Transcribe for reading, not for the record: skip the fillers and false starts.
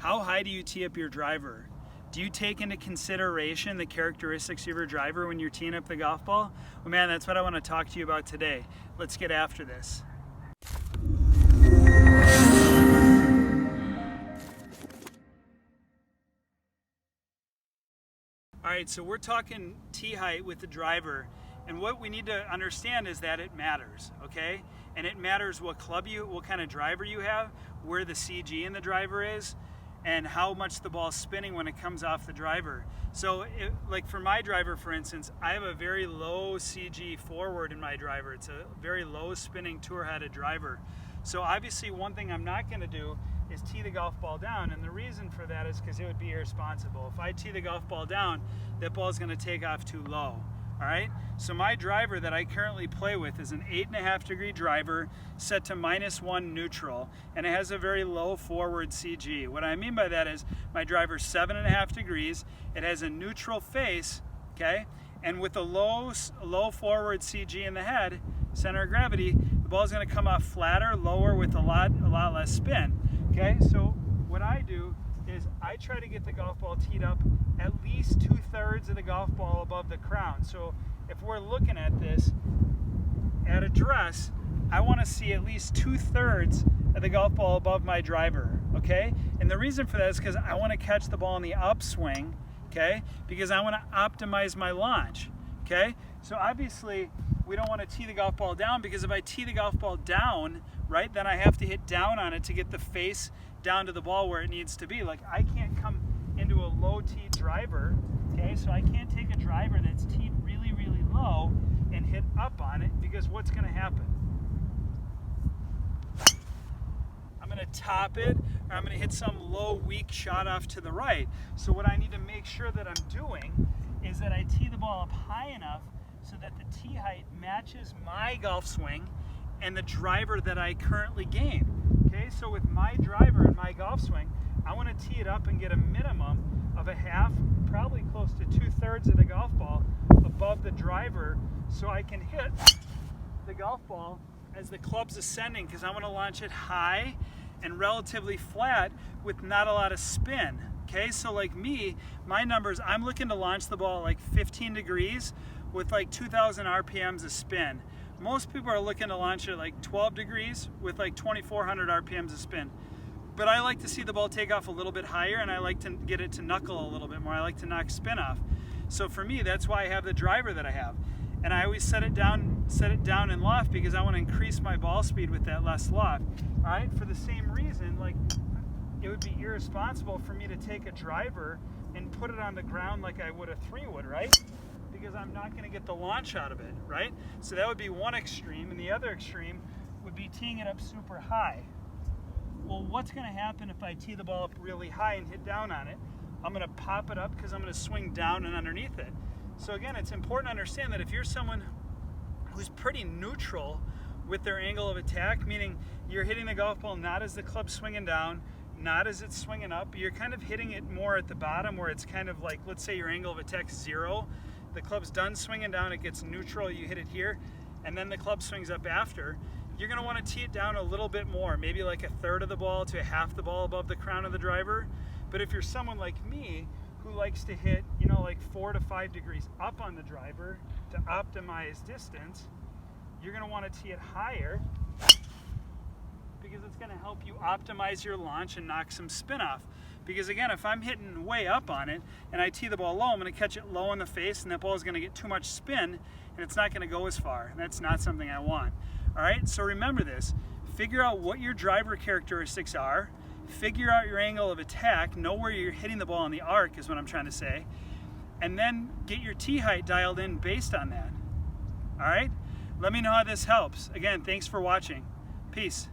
How high do you tee up your driver? Do you take into consideration the characteristics of your driver when you're teeing up the golf ball? Well, man, that's what I want to talk to you about today. Let's get after this. All right, so we're talking tee height with the driver, and what we need to understand is that it matters, okay? And it matters what kind of driver you have, where the CG in the driver is, and how much the ball's spinning when it comes off the driver. So, like for my driver, for instance, I have a very low CG forward in my driver. It's a very low spinning tour-headed driver. So obviously one thing I'm not going to do is tee the golf ball down, and the reason for that is because it would be irresponsible. If I tee the golf ball down, that ball is going to take off too low. All right, so my driver that I currently play with is an 8.5 degree driver set to -1 neutral, and it has a very low forward CG. What I mean by that is my driver's 7.5 degrees, it has a neutral face, okay, and with a low forward CG in the head, center of gravity, the ball is going to come off flatter, lower with a lot less spin. Okay, so what I do is I try to get the golf ball teed up at least 2/3 of the golf ball above the crown. So if we're looking at this at address, I want to see at least 2/3 of the golf ball above my driver, okay? And the reason for that is because I want to catch the ball in the upswing, okay? Because I want to optimize my launch, okay? So obviously we don't want to tee the golf ball down, because if I tee the golf ball down, right, then I have to hit down on it to get the face down to the ball where it needs to be. Like I can't come into a low tee driver, okay? So I can't take a driver that's teed really, really low and hit up on it, because what's going to happen? I'm going to top it, or I'm going to hit some low, weak shot off to the right. So what I need to make sure that I'm doing is that I tee the ball up high enough so that the tee height matches my golf swing and the driver that I currently gain. Okay, so with my driver and my golf swing, I want to tee it up and get a minimum of a half, probably close to 2/3 of the golf ball above the driver, so I can hit the golf ball as the club's ascending, because I want to launch it high and relatively flat with not a lot of spin. Okay, so like me, my numbers, I'm looking to launch the ball like 15 degrees with like 2,000 RPMs of spin. Most people are looking to launch it at like 12 degrees with like 2,400 RPMs of spin. But I like to see the ball take off a little bit higher, and I like to get it to knuckle a little bit more. I like to knock spin off. So for me, that's why I have the driver that I have. And I always set it down in loft, because I want to increase my ball speed with that less loft. All right, for the same reason, like it would be irresponsible for me to take a driver and put it on the ground like I would a 3-wood, right? Because I'm not going to get the launch out of it, right? So that would be one extreme, and the other extreme would be teeing it up super high. Well, what's going to happen if I tee the ball up really high and hit down on it? I'm going to pop it up because I'm going to swing down and underneath it. So again, it's important to understand that if you're someone who's pretty neutral with their angle of attack, meaning you're hitting the golf ball not as the club's swinging down, not as it's swinging up, you're kind of hitting it more at the bottom where it's kind of like, let's say your angle of attack is 0, the club's done swinging down, it gets neutral, you hit it here, and then the club swings up after, you're going to want to tee it down a little bit more, maybe like 1/3 of the ball to 1/2 the ball above the crown of the driver. But if you're someone like me who likes to hit, you know, like 4 to 5 degrees up on the driver to optimize distance, you're going to want to tee it higher, because it's going to help you optimize your launch and knock some spin off. Because again, if I'm hitting way up on it and I tee the ball low, I'm going to catch it low in the face, and that ball is going to get too much spin, and it's not going to go as far. And that's not something I want. All right, so remember this. Figure out what your driver characteristics are. Figure out your angle of attack. Know where you're hitting the ball in the arc is what I'm trying to say. And then get your tee height dialed in based on that. All right? Let me know how this helps. Again, thanks for watching. Peace.